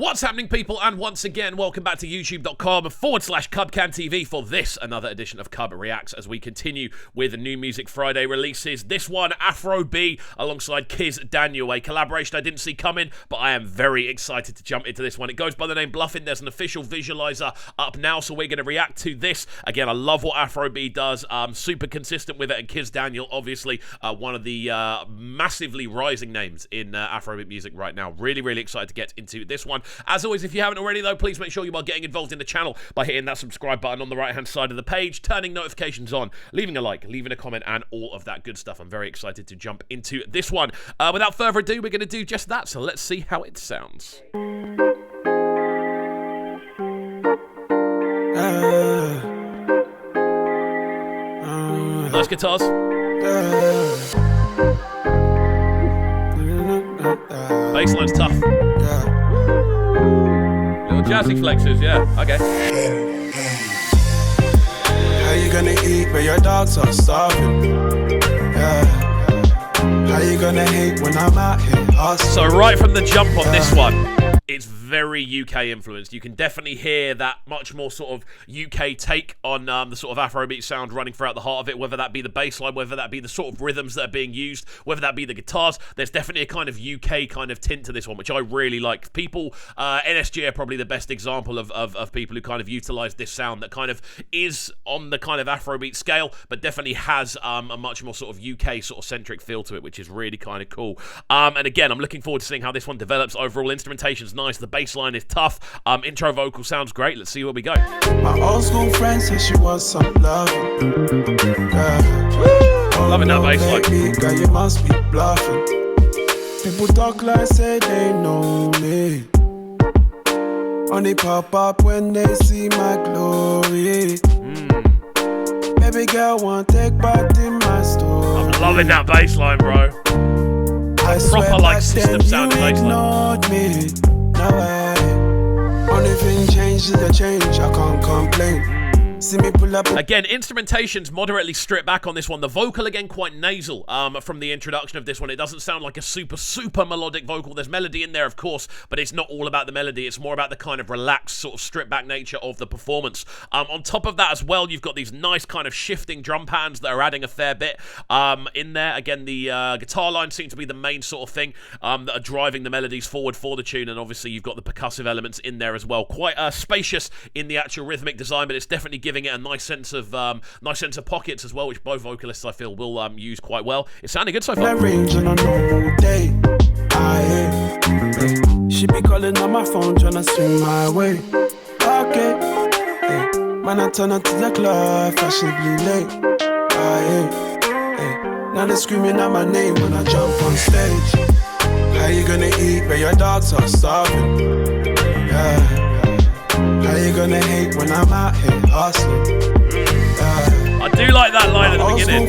What's happening, people? And once again, welcome back to youtube.com/CubCamTV for this, another edition of CubReacts, as we continue with New Music Friday releases. This one, Afro B alongside Kizz Daniel, a collaboration I didn't see coming, but I am very excited to jump into this one. It goes by the name Bluffin. There's an official visualizer up now, so we're going to react to this. Again, I love what Afro B does. Super consistent with it, and Kizz Daniel, obviously, one of the massively rising names in Afrobeat music right now. Really excited to get into this one. As always, if you haven't already, though, please make sure you are getting involved in the channel by hitting that subscribe button on the right-hand side of the page, turning notifications on, leaving a like, leaving a comment, and all of that good stuff. I'm very excited to jump into this one. Without further ado, we're going to do just that, so let's see how it sounds. Nice guitars. Bassline's tough. Little jazzy flexes, yeah. Okay. How you gonna eat when your dogs are starving? Yeah. How you gonna hate when I'm out here hustling? So right from the jump on this one, it's very UK influenced. You can definitely hear that much more sort of UK take on the sort of Afrobeat sound running throughout the heart of it, whether that be the bass line, whether that be the sort of rhythms that are being used, whether that be the guitars. There's definitely a kind of UK kind of tint to this one, which I really like. People, NSG are probably the best example of people who kind of utilize this sound that kind of is on the kind of Afrobeat scale, but definitely has a much more sort of UK sort of centric feel to it, which is really kind of cool. And again, I'm looking forward to seeing how this one develops. Overall, instrumentation's nice. The bass line is tough. Intro vocal sounds great. Let's see where we go. My old school friend said she was some love. Loving that bass line. Girl, you must be bluffing. People talk like say they know me. Only pop up when they see my glory. Baby girl want take part in my story. I'm loving that bass line, bro. I proper like system sound bass line. Me. No way. Only thing changed is the change. I can't complain. See me pull up. Again, instrumentation's moderately stripped back on this one. The vocal, again, quite nasal from the introduction of this one. It doesn't sound like a super melodic vocal. There's melody in there, of course, but it's not all about the melody. It's more about the kind of relaxed, sort of stripped back nature of the performance. On top of that as well, you've got these nice kind of shifting drum patterns that are adding a fair bit in there. Again, the guitar lines seem to be the main sort of thing that are driving the melodies forward for the tune, and obviously you've got the percussive elements in there as well. Quite spacious in the actual rhythmic design, but it's definitely giving it a nice sense of pockets as well, which both vocalists I feel will use quite well. It's sounding good so far. She be calling on my phone trying to swing my way. Okay, hey. Man, I turn up to the club fashionably late. Now they're screaming out my name when I jump on stage. How you gonna eat when your dogs are starving? Yeah. How you gonna hate when I'm out here hustling? I do like that line at the beginning.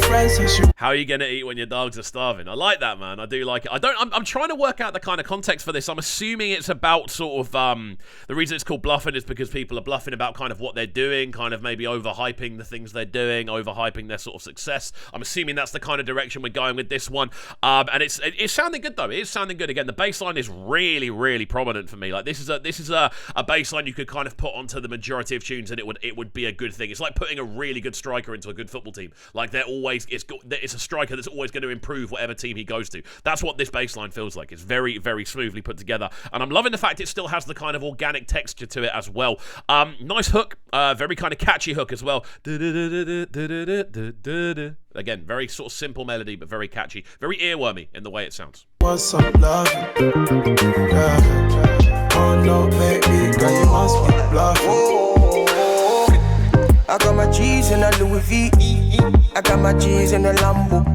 How are you gonna eat when your dogs are starving? I like that, man. I do like it. I'm trying to work out the kind of context for this. I'm assuming it's about sort of the reason it's called Bluffin is because people are bluffing about kind of what they're doing, kind of maybe overhyping the things they're doing, overhyping their sort of success. I'm assuming that's the kind of direction we're going with this one. And it's sounding good though. It is sounding good. Again, the bass line is really prominent for me. Like this is a bass line you could kind of put onto the majority of tunes and it would be a good thing. It's like putting a really good striker into a good football team. Like it's a striker that's always going to improve whatever team he goes to. That's what this bass line feels like. It's very smoothly put together, and I'm loving the fact it still has the kind of organic texture to it as well. Nice hook, very kind of catchy hook as well. Again, very sort of simple melody, but very catchy, very earwormy in the way it sounds. What's up, love? Oh no, baby, girl, you must be bluffing. I got my cheese in a Louis V. I got my cheese in a Lambo.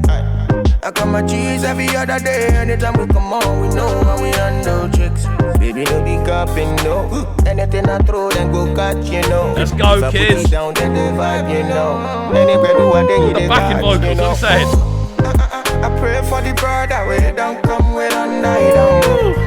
I got my cheese every other day. Anytime we come on, we know how we handle tricks. Baby, no be capping, no. Anything I throw, then go catch, you know. Let's go, kids. Down, then they vibe, you know. Anywhere do what they the backing vocals, you know? I'm saying. I pray for the brother where don't come with a night.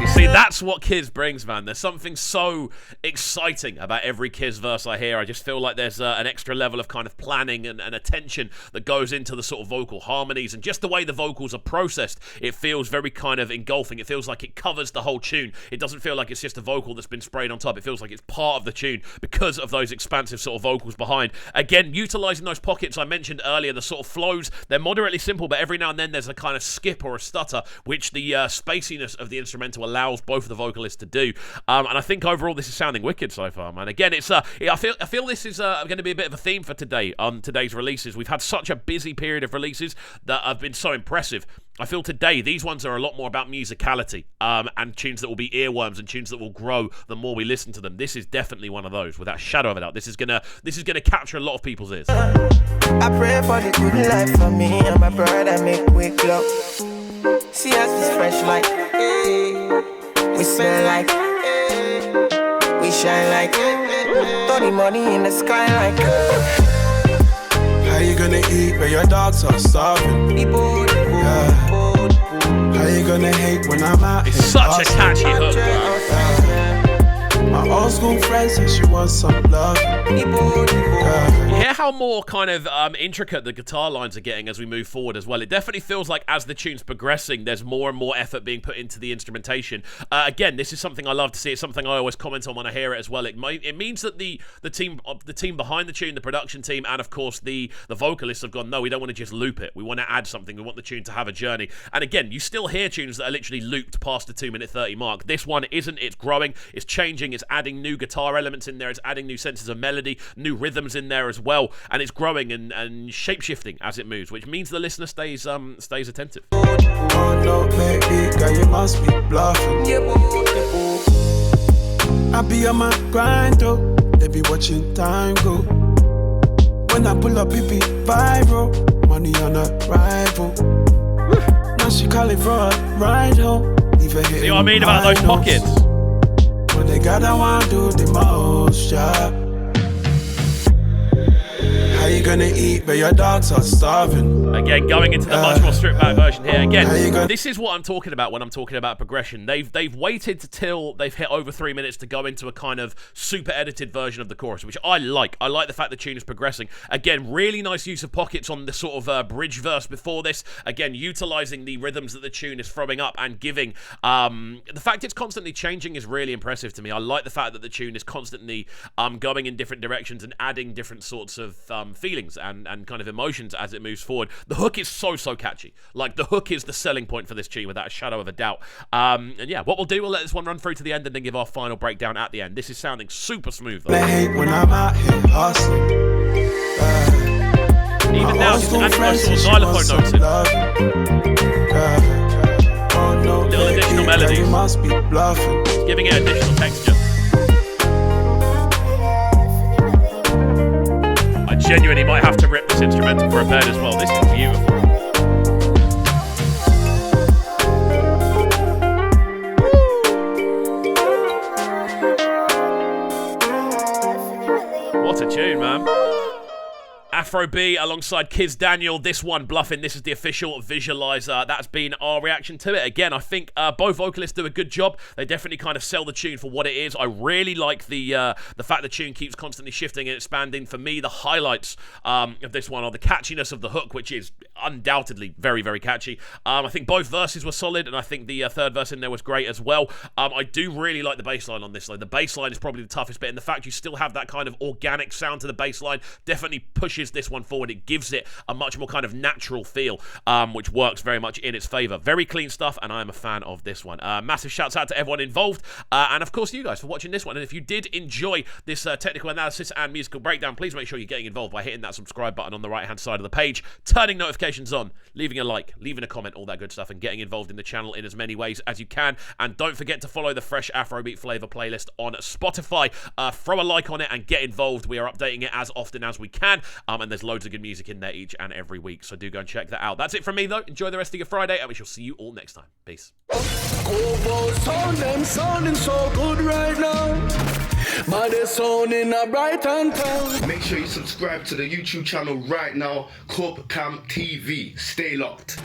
You see, that That's what Kizz brings, man. There's something so exciting about every Kizz verse I hear. I just feel like there's an extra level of kind of planning and attention that goes into the sort of vocal harmonies, and just the way the vocals are processed, it feels very kind of engulfing. It feels like it covers the whole tune. It doesn't feel like it's just a vocal that's been sprayed on top. It feels like it's part of the tune because of those expansive sort of vocals behind. Again, utilizing those pockets I mentioned earlier, the sort of flows, they're moderately simple, but every now and then there's a kind of skip or a stutter, which the spaciness of the instrumental allows both of the vocalists to do. And I think overall this is sounding wicked so far, man. Again, it's I feel this is going to be a bit of a theme for today on today's releases. We've had such a busy period of releases that have been so impressive. I feel today these ones are a lot more about musicality and tunes that will be earworms and tunes that will grow the more we listen to them. This is definitely one of those, without a shadow of a doubt. This is gonna capture a lot of people's ears. I pray for the good life for me and my brother, make quick love. See us this fresh like, we smell like, we shine like, throw the money in the sky like. How you gonna eat when your dogs are starving? Yeah. How you gonna hate when I'm out? It's such a catchy hook, bro. My old school friend says she wants some love. You hear how more kind of intricate the guitar lines are getting as we move forward as well. It definitely feels like as the tune's progressing, there's more and more effort being put into the instrumentation. Again, this is something I love to see. It's something I always comment on when I hear it as well. It means that the team behind the tune, the production team, and of course the vocalists have gone, no, we don't want to just loop it. We want to add something. We want the tune to have a journey. And again, you still hear tunes that are literally looped past the 2-minute 30 mark. This one isn't. It's growing. It's changing. It's adding new guitar elements in there. It's adding new senses of melody, new rhythms in there as well, and it's growing and shape-shifting as it moves, which means the listener stays attentive. Oh no, baby, girl, you must be bluffing. I be on my grind, though. They be watching time go. When I pull up, it be viral. Money on a rival. Now she calling for a ride home. See what I mean about those pockets? When they gotta want to do the most, yeah. How you gonna eat but your dogs are starving? Again, going into the much more stripped back version here. Again, this is what I'm talking about when I'm talking about progression. They've waited till they've hit over 3 minutes to go into a kind of super edited version of the chorus, which I like. I like the fact the tune is progressing. Again, really nice use of pockets on the sort of bridge verse before this. Again, utilizing the rhythms that the tune is throwing up and giving. The fact it's constantly changing is really impressive to me. I like the fact that the tune is constantly going in different directions and adding different sorts of feelings and kind of emotions as it moves forward. The hook is so catchy. Like, the hook is the selling point for this tune without a shadow of a doubt. And yeah, what we'll do, we'll let this one run through to the end and then give our final breakdown at the end. This is sounding super smooth though. They hate when I'm out here hustling. Even now, just adding those sort of xylophone notes in. Little additional melodies. Must be bluffing. Giving it additional texture. I genuinely might have to rip this instrumental for a bed as well. This is beautiful. What a tune, man. Afro B alongside Kizz Daniel. This one, Bluffin. This is the official visualizer. That's been our reaction to it. Again, I think both vocalists do a good job. They definitely kind of sell the tune for what it is. I really like the fact the tune keeps constantly shifting and expanding. For me, the highlights of this one are the catchiness of the hook, which is undoubtedly very, very catchy. I think both verses were solid, and I think the third verse in there was great as well. I do really like the bass line on this. Like, the bass line is probably the toughest bit, and the fact you still have that kind of organic sound to the bass line definitely pushes this one forward. It gives it a much more kind of natural feel, which works very much in its favor. Very clean stuff, and I am a fan of this one. Massive shouts out to everyone involved, and of course you guys for watching this one. And if you did enjoy this technical analysis and musical breakdown, please make sure you're getting involved by hitting that subscribe button on the right hand side of the page, turning notifications on, leaving a like, leaving a comment, all that good stuff, and getting involved in the channel in as many ways as you can. And don't forget to follow the Fresh Afrobeat Flavor playlist on Spotify. Throw a like on it and get involved. We are updating it as often as we can, and there's loads of good music in there each and every week, so do go and check that out. That's it from me though. Enjoy the rest of your Friday, and we shall see you all next time. Peace. Sounding so good right now. Man, they're sounding a bright and town. Make sure you subscribe to the YouTube channel right now, CubCamTV. Stay locked.